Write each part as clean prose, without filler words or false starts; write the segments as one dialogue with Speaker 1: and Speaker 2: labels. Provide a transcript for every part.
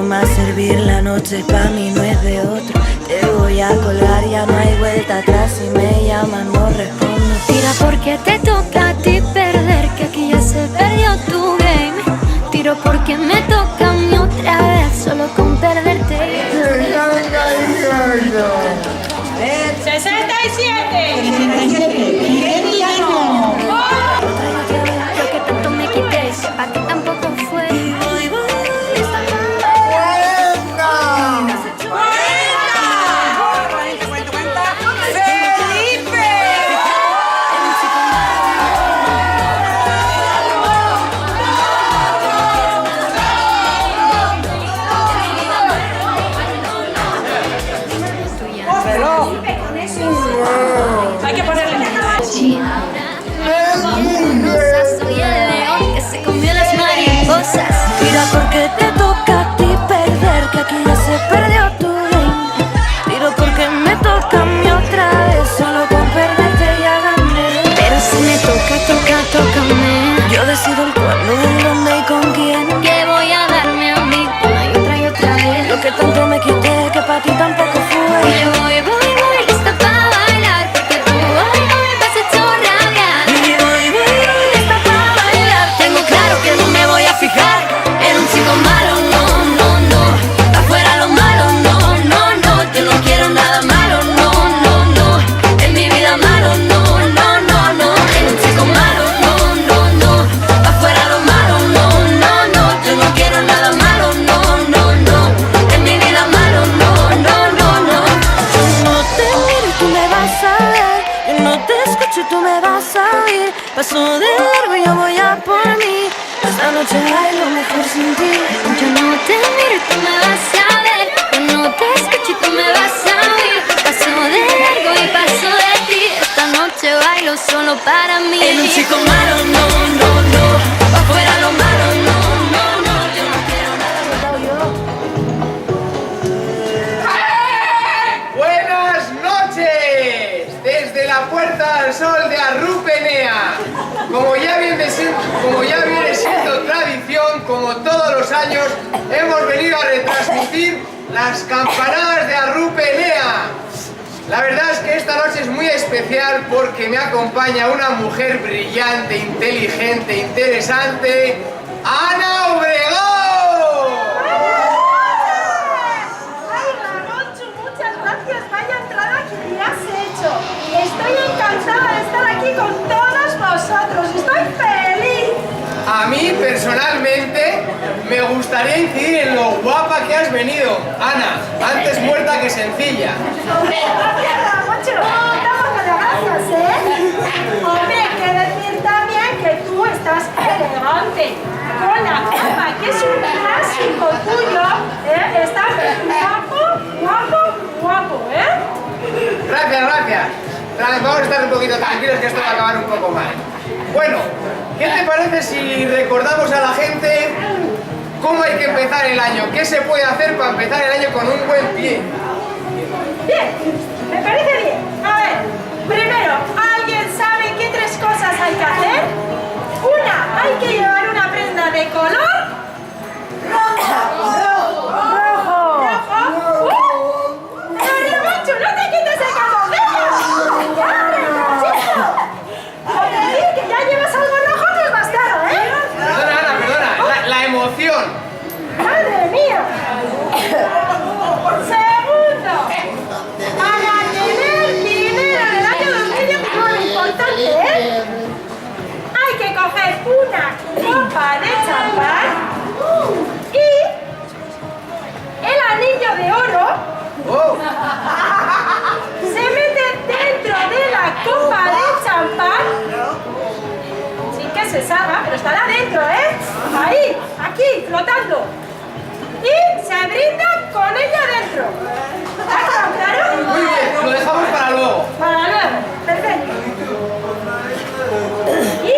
Speaker 1: más servir, la noche pa' mí no es de otro. Te voy a colgar, ya no hay vuelta atrás. Si me llaman no respondo.
Speaker 2: Tira porque te toca a ti perder, que aquí ya se perdió tu game. Tiro porque me toca a mí otra vez, solo con perderte.
Speaker 3: 67.
Speaker 1: ¿Qué día no?
Speaker 2: Lo que tanto me quité, sepa que tampoco fue.
Speaker 3: Hay que ponerle
Speaker 2: Soy el león que se comió las mariposas.
Speaker 1: Tira porque te toca a ti perder, que aquí ya se perdió tu game. Tiro porque me toca a mí otra vez, solo con perderte ya gané.
Speaker 2: Pero si me toca, tócame.
Speaker 1: Yo decido el cuándo, el dónde y con quién.
Speaker 2: Que voy a darme a mí una y otra vez.
Speaker 1: Lo que tanto me quité, que pa' ti tampoco fue.
Speaker 2: Voy, lista pa' bailar, porque tú hoy me has hecho rabiar.
Speaker 1: Y voy,
Speaker 2: Lista pa' bailar, tengo claro que no me voy a fijar en un chico malo, no. Afuera lo malo, no. Yo no quiero nada malo, no. En mi vida malo, no. En un chico malo, no. Afuera lo malo, no. Yo no quiero nada malo, no. En mi vida malo, no.
Speaker 1: Yo no te miro y tú me vas a ver. Yo no te escucho y tú me vas a oír. Paso de largo y yo voy a por mí. Esta noche bailo mejor sin ti.
Speaker 2: Yo no te miro y tú me vas a ver. Yo no te escucho y tú me vas a oír. Paso de largo y paso de ti. Esta noche bailo solo para mí.
Speaker 1: En un chico malo, no.
Speaker 2: Afuera lo malo, no. Yo no quiero nada.
Speaker 4: Buenas noches, desde la Puerta del Sol de Arrupenea. Como ya viene siendo tradición, como todos los años, hemos venido a retransmitir las campanadas de Arrupenea. La verdad es que esta noche es muy especial porque me acompaña una mujer brillante, inteligente, interesante, Ana Obregón.
Speaker 5: Ay, Ramonchu, muchas gracias. Vaya entrada que me has hecho. Estoy encantada de estar aquí con todos vosotros. Estoy feliz.
Speaker 4: A mí, personalmente, me gustaría incidir en lo guapa que has venido, Ana. Antes muerta que sencilla.
Speaker 5: Gracias, Ramonchu. Estamos de gracias, ¿eh? Hombre, hay que decir también que tú estás elegante. Con la capa, que es un clásico tuyo, ¿eh? Estás guapo, ¿eh?
Speaker 4: Gracias. Vamos a estar un poquito tranquilos que esto va a acabar un poco mal. Bueno, ¿qué te parece si recordamos a la gente cómo hay que empezar el año? ¿Qué se puede hacer para empezar el año con un buen pie?
Speaker 5: Bien, me parece bien. A ver, primero, ¿alguien sabe qué tres cosas hay que hacer? Una, hay que llevar una prenda de color rojo. ¡Pero, Ramonchu, no te quites el calzoncillo! ¡Ya, Ramonchito! Por decir que ya llevas algo rojo no es más caro, ¿eh?
Speaker 4: Perdona, Ana, la emoción.
Speaker 5: ¡Madre mía! Segundo, para tener dinero en el año 2019, importante, ¿eh? Hay que coger una copa de champán y el anillo de oro
Speaker 4: Oh,
Speaker 5: se mete dentro de la copa de champán sin que se salga, pero estará dentro, ¿eh? Ahí, aquí, flotando. Y se brinda con ella dentro. ¿Está quedado claro?
Speaker 4: muy bien, lo dejamos para luego.
Speaker 5: Para luego, perfecto. Y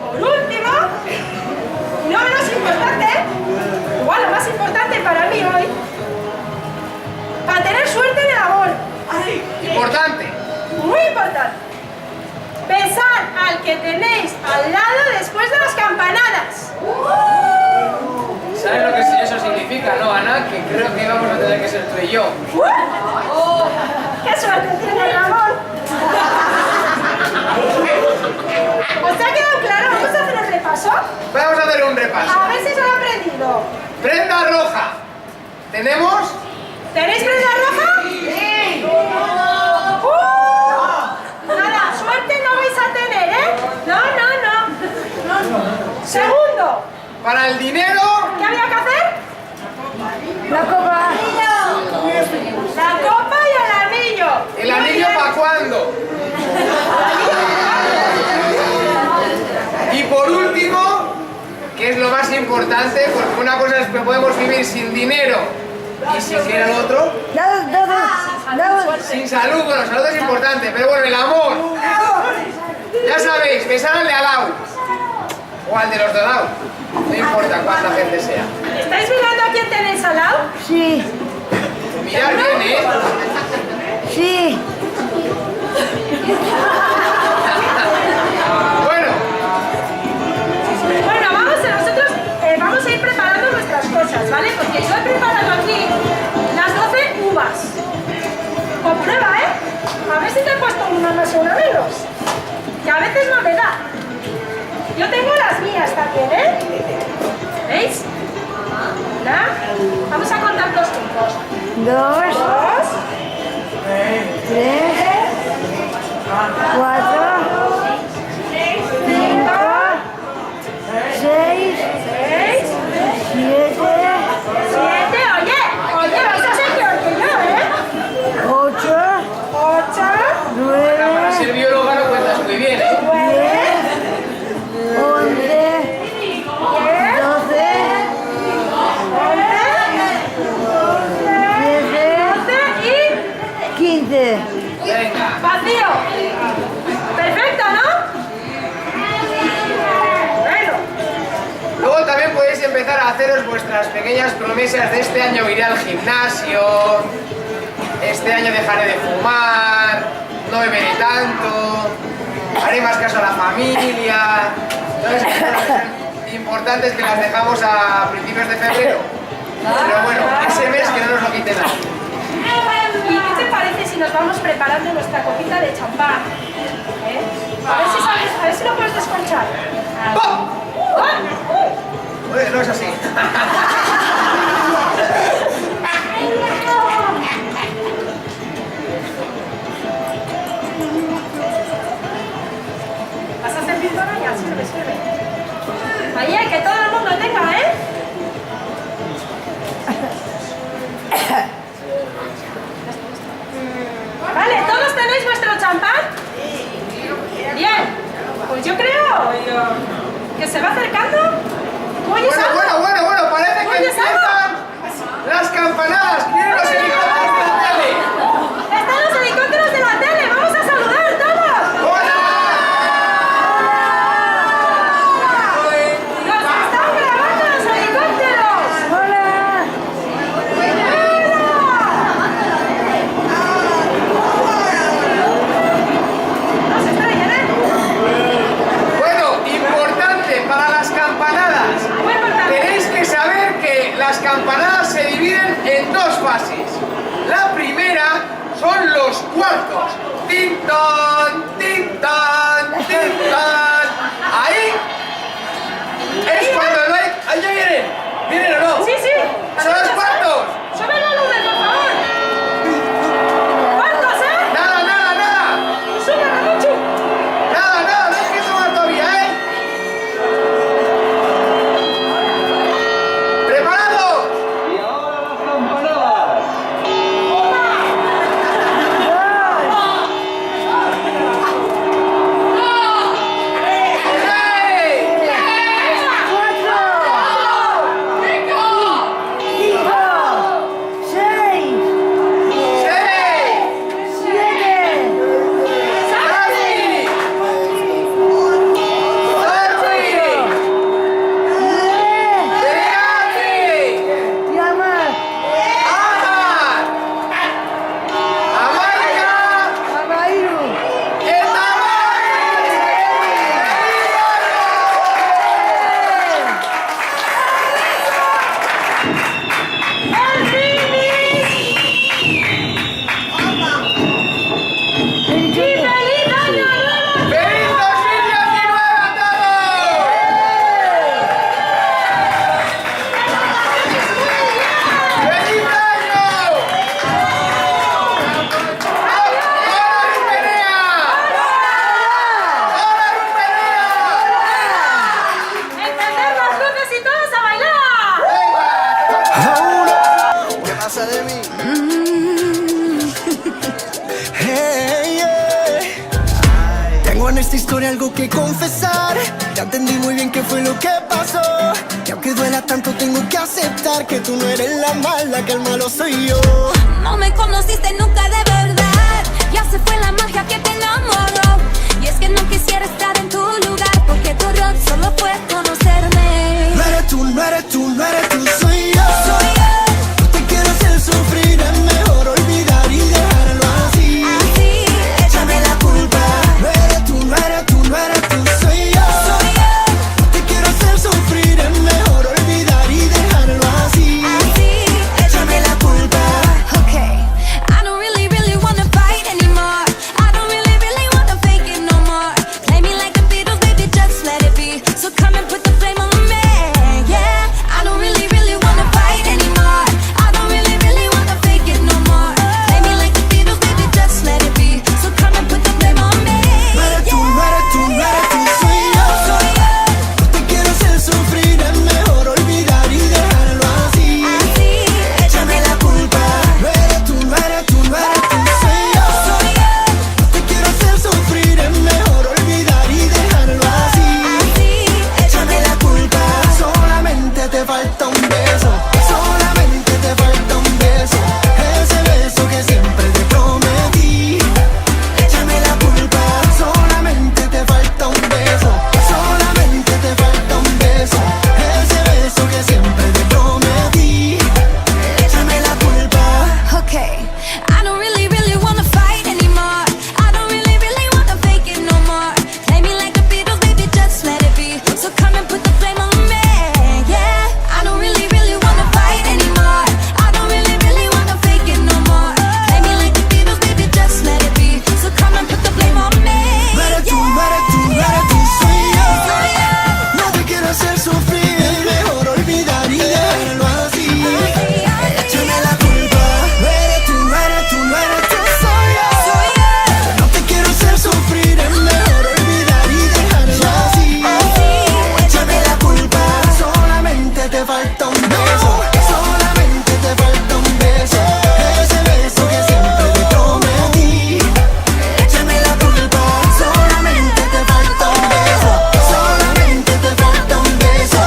Speaker 5: por último, y no menos importante, igual lo más importante para mí hoy, para tener suerte en el amor.
Speaker 4: Importante.
Speaker 5: Muy importante. Besar al que tenéis al lado después de las campanadas.
Speaker 4: ¿Sabes lo que eso significa, no, Ana? Que creo que vamos a tener que ser tú y yo.
Speaker 5: ¡Qué suerte tiene Ramón! ¿Os ha quedado claro? ¿Vamos a hacer el repaso?
Speaker 4: Vamos a hacer un repaso.
Speaker 5: A ver si se lo han aprendido.
Speaker 4: Prenda roja. ¿Tenemos?
Speaker 5: ¿Tenéis prenda roja? ¡Sí! Nada, suerte no vais a tener, ¿eh? No. Segundo,
Speaker 4: Para el dinero,
Speaker 5: ¿qué había que hacer?
Speaker 1: La copa.
Speaker 5: La copa y el anillo.
Speaker 4: ¿el
Speaker 5: Muy
Speaker 4: anillo
Speaker 5: bien.
Speaker 4: para cuándo? Y por último, que es lo más importante, porque una cosa es que podemos vivir sin dinero y si quiere el otro, sin salud. Bueno, salud es importante, pero bueno, el amor. Ya sabéis, besar al de al lado o al de los de al lado, no importa cuánta gente sea.
Speaker 5: ¿Estáis mirando a quién tenéis al lado?
Speaker 1: Sí,
Speaker 4: Mirad bien, ¿eh?
Speaker 1: sí.
Speaker 4: Bueno,
Speaker 5: Bueno, nosotros vamos a ir preparando nuestras cosas, ¿vale? Porque yo he preparado aquí las 12 uvas. Comprueba, ¿eh? A ver si te he puesto una más o una menos. Que a veces no me da. Yo tengo las mías también, ¿eh? ¿Veis? Una. Vamos a contar los juntos.
Speaker 1: 2,
Speaker 5: 2,
Speaker 1: 3, 4, 5, 6,
Speaker 5: 6,
Speaker 1: 7,
Speaker 5: 7. Oye, vais a ser peor que yo, ¿eh?
Speaker 1: 8,
Speaker 5: 8,
Speaker 1: 9,
Speaker 4: para ser bióloga no cuentas muy bien, ¿eh?
Speaker 1: 10, 11,
Speaker 5: 10,
Speaker 1: 12, 15.
Speaker 4: Venga.
Speaker 5: vacío. Perfecto, ¿no? Bueno,
Speaker 4: Luego también podéis empezar a haceros vuestras pequeñas promesas de este año iré al gimnasio, este año dejaré de fumar, no beberé tanto, haré más caso a la familia. Todas esas cosas importantes que las dejamos a principios de febrero. Pero bueno, ese mes que no nos lo quite nada.
Speaker 5: ¿y qué te parece si nos vamos preparando nuestra copita de champán? ¿Eh? A ver si lo puedes desconchar.
Speaker 4: ¡Pum! Oye, no es así.
Speaker 5: ¿Vas a servir ahora? Ya, sirve. Oye, que todo el mundo tenga, ¿eh? Vale, ¿todos tenéis vuestro champán? Bien, pues yo creo que se va acercando. ¿Oyes algo?
Speaker 4: Bueno, parece que
Speaker 5: ¿Oyes
Speaker 4: empiezan las campanadas. Vienen los helicópteros de la tele.
Speaker 5: ¡Están los helicópteros de la tele! ¡Vamos a saludar todos!
Speaker 4: ¡Hola!
Speaker 5: ¡Nos están grabando los helicópteros!
Speaker 1: Hola.
Speaker 5: ¡Nos extrañan, ¿eh?
Speaker 4: Bueno, importante para las campanadas.
Speaker 5: Muy importante.
Speaker 4: Tenéis que saber que las campanadas se dividen en dos fases. La primera son los cuartos. ¡Tin-ton! ¡Tin-ton! ¡Tin-ton! Ahí es cuando no hay... ¡Ahí ya vienen! ¿Vienen o no?
Speaker 5: Sí.
Speaker 4: ¡Son los cuartos!
Speaker 5: ¡Sube la luz, por favor! ¿Cuántos, eh?
Speaker 4: ¡Nada!
Speaker 5: ¡Sube, Ramuchu!
Speaker 4: ¡Nada! ¡No hay que tomar todavía, eh! ¿Preparados? ¡Hey!
Speaker 1: 4, 5,
Speaker 6: baby. Hey, yeah. Tengo en esta historia algo que confesar. Ya entendí muy bien qué fue lo que pasó. Y aunque duela tanto tengo que aceptar que tú no eres la mala, que el malo soy yo.
Speaker 2: No me conociste nunca de verdad. Ya se fue la magia que te enamoró. Y es que no quisiera estar en tu lugar, porque tu error solo fue conocerme.
Speaker 6: No eres tú, no eres tú, no eres tú, soy yo.
Speaker 2: Soy yo.
Speaker 6: No te quiero hacer sufrir, es mejor olvidar y dejarlo así.
Speaker 2: Así,
Speaker 6: Échame la culpa. No eres tú, no eres tú, no eres tú, soy yo.
Speaker 2: soy yo.
Speaker 6: No te quiero hacer sufrir, es mejor olvidar y dejarlo así.
Speaker 2: Así,
Speaker 6: Échame la culpa.
Speaker 2: okay. I don't really, really wanna fight anymore. I don't really, really wanna fake it no more. Play me like the Beatles, baby, just let it be. So come and put the flame on me, yeah. I don't really, really wanna fight anymore. I don't really, really wanna fake it no more. Play me like the Beatles, baby, just let it be. So come and put the flame on me,
Speaker 6: No eres tú, no eres tú, no eres tú, soy yo.
Speaker 2: soy yo.
Speaker 6: No te quiero hacer sufrir, es mejor olvidar y dejarlo así.
Speaker 2: Así,
Speaker 6: Échame la culpa. No eres tú, no eres tú, no eres tú, soy yo.
Speaker 2: soy yo.
Speaker 6: No te quiero hacer sufrir, es mejor olvidar y dejarlo así.
Speaker 2: Así,
Speaker 6: Échame la culpa. Solamente te falta un beso. Solamente te falta un beso. Ese beso que siempre te prometí. Échame la culpa. Solamente te falta un beso. Solamente te falta un beso. Ese beso que siempre te prometí. Échame la culpa.
Speaker 2: okay. I don't really, really wanna fight anymore. I don't really, really wanna fake it no more. Play me like the Beatles, baby, just let it be. So come and put the flame on me, yeah. I don't really, really wanna fight anymore. I don't really, really wanna fake it no more. Play me like the Beatles, baby, just let it be. So come and put the flame on me,
Speaker 6: No eres tú, no eres tú, no eres tú, soy yo. No te quiero hacer sufrir, es mejor olvidar y dejarlo así. Échame la culpa. No eres tú, no eres tú, no eres tú, soy yo. No te quiero hacer sufrir, es mejor olvidar y dejarlo así. Échame la culpa. Solamente te falta un beso. Solamente te falta un beso. Ese beso que siempre te prometí. Échame la culpa. Solamente te falta un beso. Solamente te falta un beso.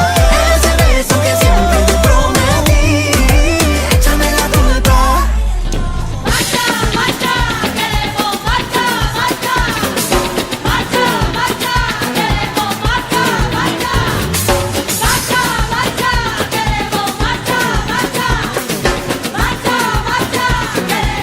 Speaker 6: Ese beso que siempre te prometí. Échame la culpa.
Speaker 2: Marcha, marcha, queremos marcha, marcha. Marcha, marcha, queremos marcha, marcha. Marcha, marcha, queremos marcha, marcha. Marcha, marcha, queremos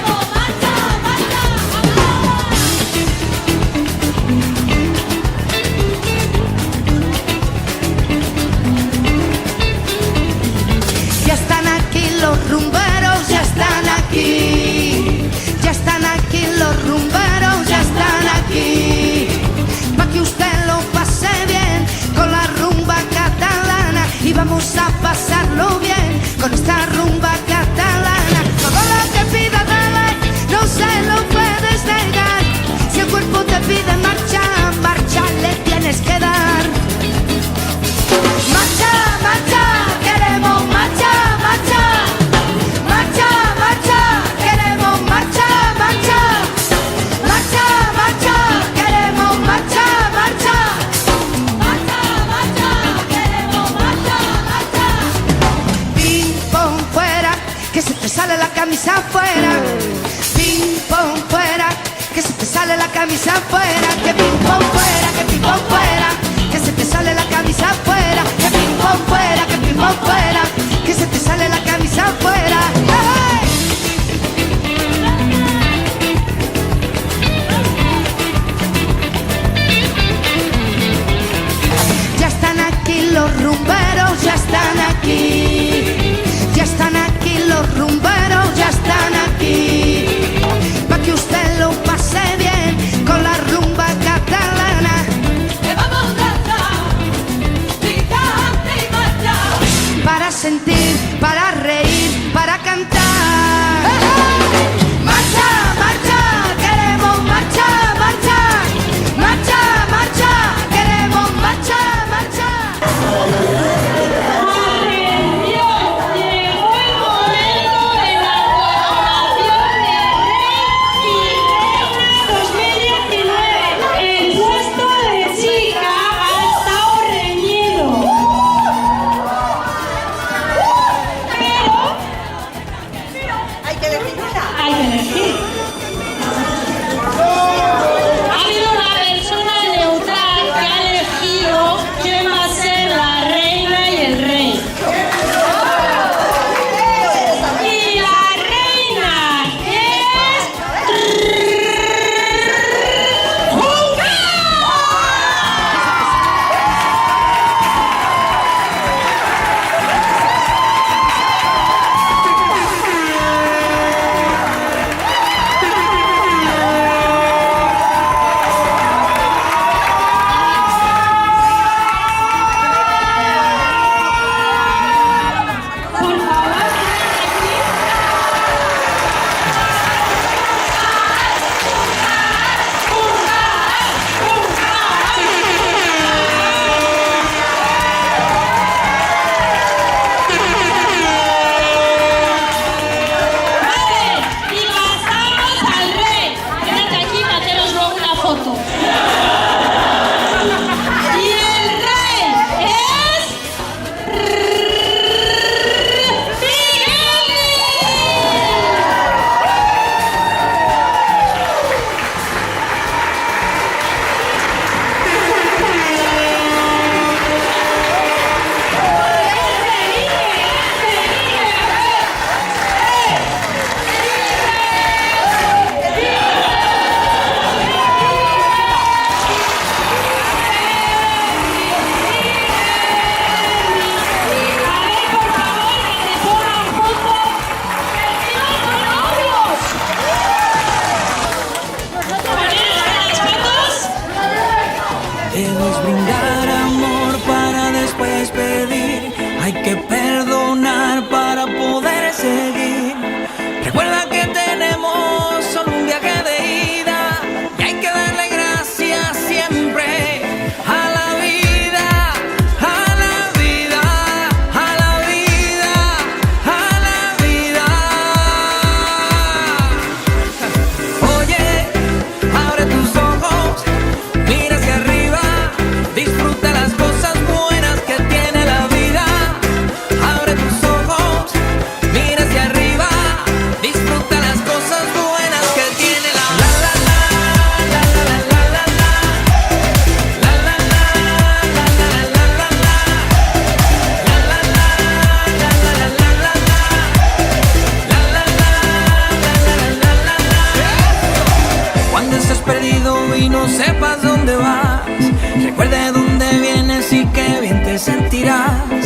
Speaker 7: Ya están aquí los rumberos, ya están aquí. Ya están aquí los rumberos, ya están aquí. Pa' que usted lo pase bien con la rumba catalana. Y vamos a pasarlo bien con esta rumba catalana. Todo lo que pida dale, no se lo puedes negar. Si el cuerpo te pide marcha, marcha le tienes que dar. Marcha, marcha, queremos marcha, marcha. Marcha, marcha, queremos marcha, marcha. Marcha, marcha, queremos marcha, marcha.
Speaker 2: marcha, marcha, queremos marcha, marcha.
Speaker 7: Ping pong fuera, que se te sale la camisa afuera. Ping pong fuera, que se te sale la camisa afuera. Que ping pong fuera, que ping pong fuera, que se te sale la camisa afuera. Que ping pong fuera, que ping pong fuera, que se te sale la camisa afuera. ¡Hey! Ya están aquí los rumberos, ya están aquí. Ya están aquí los rumberos, ya están aquí. Pa' que usted lo pase bien con la rumba catalana.
Speaker 2: Que vamos a danzar, picante y marcha.
Speaker 7: Para sentir, para reír, para cantar.
Speaker 8: que elegir una.
Speaker 5: Hay que elegir. Ha habido una persona neutral que ha elegido quién va a ser la reina y el rey. Y la reina es... ¡Junca! Por favor, vale, y pasamos al rey. Quédate aquí para haceros luego una foto. Y el rey es...
Speaker 6: Debes brindar amor para después pedir. Hay que perdonar para poder seguir. Recuerda que tenemos solo un viaje de ida y hay que darle gracias siempre a la vida, a la vida, a la vida, a la vida. Oye, abre tus ojos, mira hacia arriba, disfruta las cosas buenas que tiene la vida. Abre tus ojos, mira hacia arriba, disfruta las cosas buenas que tiene la vida. Cuando estés perdido y no sepas dónde vas, recuerda de dónde vienes y qué bien te sentirás.